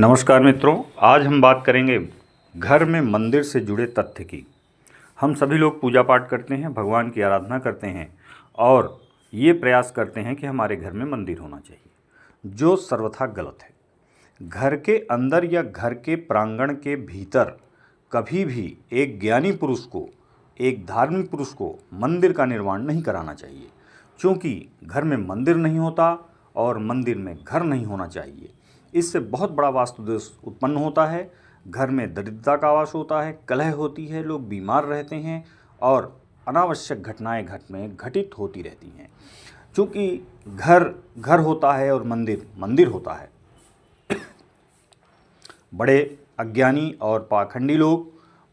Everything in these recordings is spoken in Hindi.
नमस्कार मित्रों, आज हम बात करेंगे घर में मंदिर से जुड़े तथ्य की। हम सभी लोग पूजा पाठ करते हैं, भगवान की आराधना करते हैं और ये प्रयास करते हैं कि हमारे घर में मंदिर होना चाहिए, जो सर्वथा गलत है। घर के अंदर या घर के प्रांगण के भीतर कभी भी एक ज्ञानी पुरुष को, एक धार्मिक पुरुष को मंदिर का निर्माण नहीं कराना चाहिए, क्योंकि घर में मंदिर नहीं होता और मंदिर में घर नहीं होना चाहिए। इससे बहुत बड़ा वास्तु दोष उत्पन्न होता है। घर में दरिद्रता का वास होता है, कलह होती है, लोग बीमार रहते हैं और अनावश्यक घटनाएं घटित होती रहती हैं। चूँकि घर घर होता है और मंदिर मंदिर होता है, बड़े अज्ञानी और पाखंडी लोग,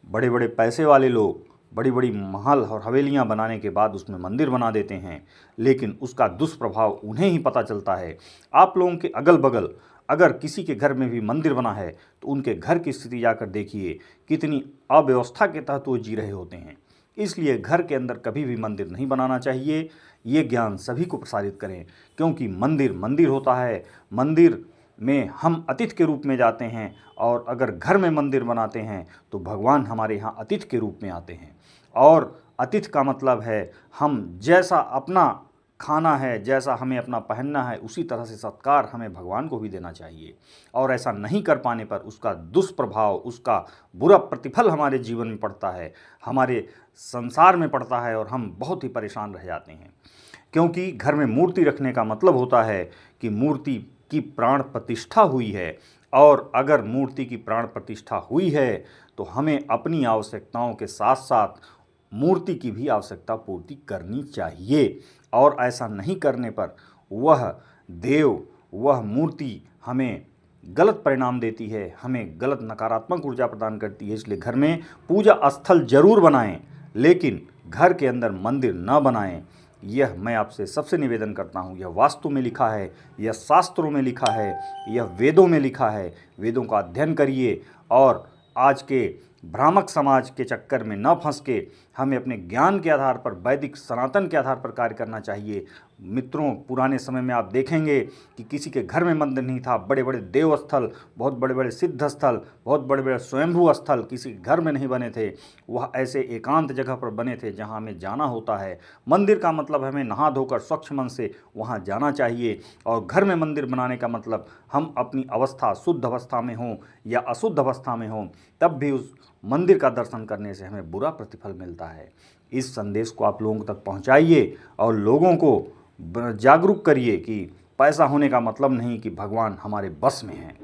बड़े बड़े पैसे वाले लोग बड़ी बड़ी महल और हवेलियां बनाने के बाद उसमें मंदिर बना देते हैं, लेकिन उसका दुष्प्रभाव उन्हें ही पता चलता है। आप लोगों के अगल बगल अगर किसी के घर में भी मंदिर बना है तो उनके घर की स्थिति जाकर देखिए, कितनी अव्यवस्था के तहत वो जी रहे होते हैं। इसलिए घर के अंदर कभी भी मंदिर नहीं बनाना चाहिए। ये ज्ञान सभी को प्रसारित करें, क्योंकि मंदिर मंदिर होता है। मंदिर में हम अतिथि के रूप में जाते हैं, और अगर घर में मंदिर बनाते हैं तो भगवान हमारे यहाँ अतिथि के रूप में आते हैं। और अतिथि का मतलब है हम जैसा अपना खाना है, जैसा हमें अपना पहनना है, उसी तरह से सत्कार हमें भगवान को भी देना चाहिए। और ऐसा नहीं कर पाने पर उसका दुष्प्रभाव, उसका बुरा प्रतिफल हमारे जीवन में पड़ता है, हमारे संसार में पड़ता है, और हम बहुत ही परेशान रह जाते हैं। क्योंकि घर में मूर्ति रखने का मतलब होता है कि मूर्ति की प्राण प्रतिष्ठा हुई है, और अगर मूर्ति की प्राण प्रतिष्ठा हुई है तो हमें अपनी आवश्यकताओं के साथ साथ मूर्ति की भी आवश्यकता पूर्ति करनी चाहिए। और ऐसा नहीं करने पर वह देव, वह मूर्ति हमें गलत परिणाम देती है, हमें गलत नकारात्मक ऊर्जा प्रदान करती है। इसलिए घर में पूजा स्थल जरूर बनाएं, लेकिन घर के अंदर मंदिर न बनाएं। यह मैं आपसे सबसे निवेदन करता हूँ। यह वास्तु में लिखा है, यह शास्त्रों में लिखा है, यह वेदों में लिखा है। वेदों का अध्ययन करिए और आज के भ्रामक समाज के चक्कर में न फंस के हमें अपने ज्ञान के आधार पर, वैदिक सनातन के आधार पर कार्य करना चाहिए। मित्रों, पुराने समय में आप देखेंगे कि किसी के घर में मंदिर नहीं था। बड़े बड़े देव स्थल, बहुत बड़े बड़े सिद्ध स्थल, बहुत बड़े बड़े स्वयंभू स्थल किसी के घर में नहीं बने थे। वह ऐसे एकांत जगह पर बने थे जहाँ हमें जाना होता है। मंदिर का मतलब हमें नहा धोकर स्वच्छ मन से वहाँ जाना चाहिए। और घर में मंदिर बनाने का मतलब हम अपनी अवस्था, शुद्ध अवस्था में हों या अशुद्ध अवस्था में हों, तब भी उस मंदिर का दर्शन करने से हमें बुरा प्रतिफल मिलता है। इस संदेश को आप लोगों तक पहुंचाइए और लोगों को जागरूक करिए कि पैसा होने का मतलब नहीं कि भगवान हमारे बस में हैं।